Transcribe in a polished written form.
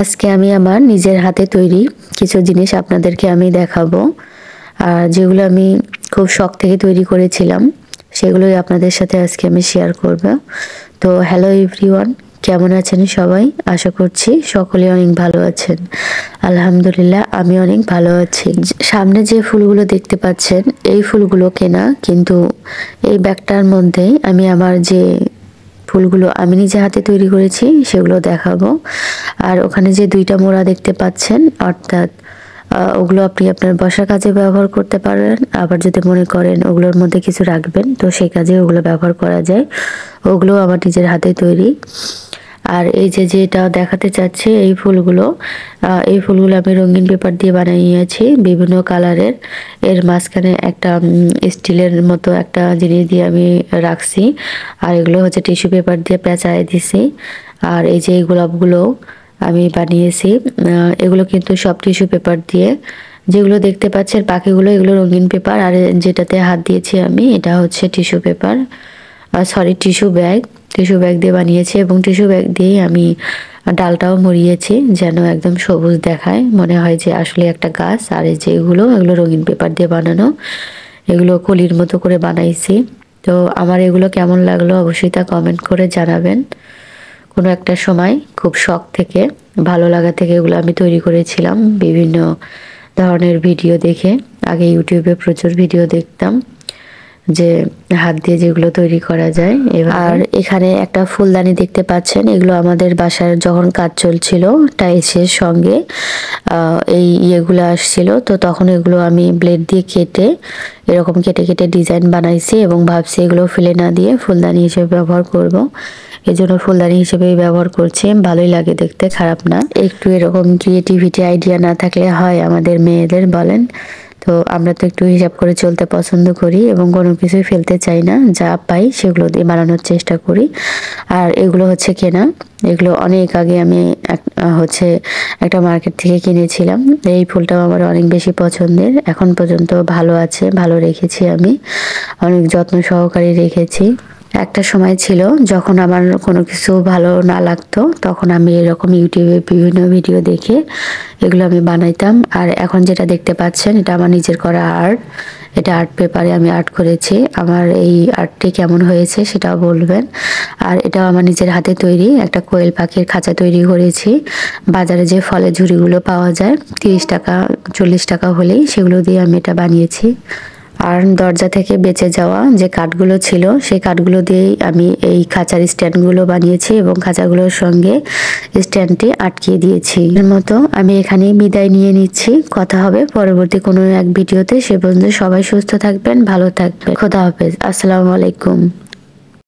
আজকে আমি আমার নিজের হাতে তৈরি কিছু জিনিস আপনাদেরকে আমি দেখাবো। আর যেগুলো আমি খুব শখ থেকে তৈরি করেছিলাম সেগুলোই আপনাদের সাথে আজকে আমি শেয়ার করব। তো হ্যালো এভরিওয়ান, কেমন আছেন সবাই? আশা করছি সকলে অনেক ভালো আছেন। আলহামদুলিল্লাহ আমি অনেক ভালো আছি। সামনে যে ফুলগুলো দেখতে পাচ্ছেন এই ফুলগুলো কেনা, কিন্তু এই ব্যাগটার মধ্যেই আমি আমার যে ফুলগুলো আমি নিজে হাতে তৈরি করেছি সেগুলো দেখাবো। আর ওখানে যে দুইটা মোড়া দেখতে পাচ্ছেন, অর্থাৎ ওগুলো আপনি আপনার বসার কাজে ব্যবহার করতে পারেন, আবার যদি মনে করেন ওগুলোর মধ্যে কিছু রাখবেন তো সেই কাজে ওগুলো ব্যবহার করা যায়। ওগুলো আমার নিজের হাতে তৈরি। আর এই যে যেটা দেখাতে চাচ্ছি এই ফুলগুলো আমি রঙিন পেপার দিয়ে বানিয়েছি বিভিন্ন কালারের। এর মাঝখানে একটা স্টিলের মতো একটা জিনিস দিয়ে আমি রাখছি, আর এগুলো হচ্ছে টিস্যু পেপার দিয়ে পেঁচায় দিছি। আর এই যে এই গোলাপগুলো আমি বানিয়েছি, এগুলো কিন্তু সব টিস্যু পেপার দিয়ে। যেগুলো দেখতে পাচ্ছেন পাখিগুলো এগুলো রঙিন পেপার, আর যেটাতে হাত দিয়েছি আমি এটা হচ্ছে tissue paper, sorry tissue bag দিয়ে বানিয়েছি। এবং টিস্যু ব্যাগ দিয়েই আমি ডালটাও মুড়িয়েছি যেন একদম সবুজ দেখায়, মনে হয় যে আসলে একটা গাছ। আর এই যে এগুলো রঙিন পেপার দিয়ে বানানো, এগুলো কলির মতো করে বানাইছি। তো আমার এগুলো কেমন লাগলো অবশ্যই তা কমেন্ট করে জানাবেন। কোনো একটা সময় খুব শখ থেকে, ভালো লাগা থেকে এগুলো আমি তৈরি করেছিলাম বিভিন্ন ধরনের ভিডিও দেখে। আগে ইউটিউবে প্রচুর ভিডিও দেখতাম যে হাত দিয়ে যেগুলো তৈরি করা যায়। আর এখানে একটা ফুলদানি দেখতে পাচ্ছেন, এগুলো আমাদের বাসার যখন কাজ চলছিল টাইলসের সঙ্গে এই ইয়েগুলো আসছিল, তো তখন এগুলো আমি ব্লেড দিয়ে কেটে এরকম কেটে কেটে ডিজাইন বানাইছি এবং ভাবছি এগুলো ফেলে না দিয়ে ফুলদানি হিসেবে ব্যবহার করব। এই জন্য ফুলদানি হিসেবে ব্যবহার করছি। ভালোই লাগে দেখতে, খারাপ না। একটু এরকম ক্রিয়েটিভিটি আইডিয়া না থাকলে হয় আমাদের মেয়েদের, বলেন? তো আমরা তো একটু হিসাব করে চলতে পছন্দ করি এবং কোনো কিছুই ফেলতে চাই না, যা পাই সেগুলো দিয়ে বানানোর চেষ্টা করি। আর এগুলো হচ্ছে কেনা, এগুলো অনেক আগে আমি একটা মার্কেট থেকে কিনেছিলাম। এই ফুলটাও আমার অনেক বেশি পছন্দের, এখন পর্যন্ত ভালো আছে, ভালো রেখেছি, আমি অনেক যত্ন সহকারে রেখেছি। একটা সময় ছিল যখন আমার কোনো কিছু ভালো না লাগতো তখন আমি এরকম ইউটিউবে বিভিন্ন ভিডিও দেখে এগুলো আমি বানাইতাম। আর এখন যেটা দেখতে পাচ্ছেন এটা আমার নিজের করা আর্ট, এটা আর্ট পেপারে আমি আর্ট করেছি। আমার এই আর্টটি কেমন হয়েছে সেটাও বলবেন। আর এটাও আমার নিজের হাতে তৈরি, একটা কোয়েল পাখির খাঁচা তৈরি করেছি। বাজারে যে ফলের ঝুড়িগুলো পাওয়া যায় 30 টাকা 40 টাকা হলেই, সেগুলো দিয়ে আমি এটা বানিয়েছি। আর দরজা থেকে বেঁচে যাওয়া যে কাঠগুলো ছিল সেই কাঠগুলো দিয়েই আমি এই খাঁচার স্ট্যান্ডগুলো বানিয়েছি এবং খাঁচাগুলোর সঙ্গে স্ট্যান্ডটি আটকিয়ে দিয়েছি। এর মতো আমি এখানেই বিদায় নিয়ে নিচ্ছি। কথা হবে পরবর্তী কোনো এক ভিডিওতে। সে পর্যন্ত সবাই সুস্থ থাকবেন, ভালো থাকবেন। খোদা হাফেজ, আসসালামু আলাইকুম।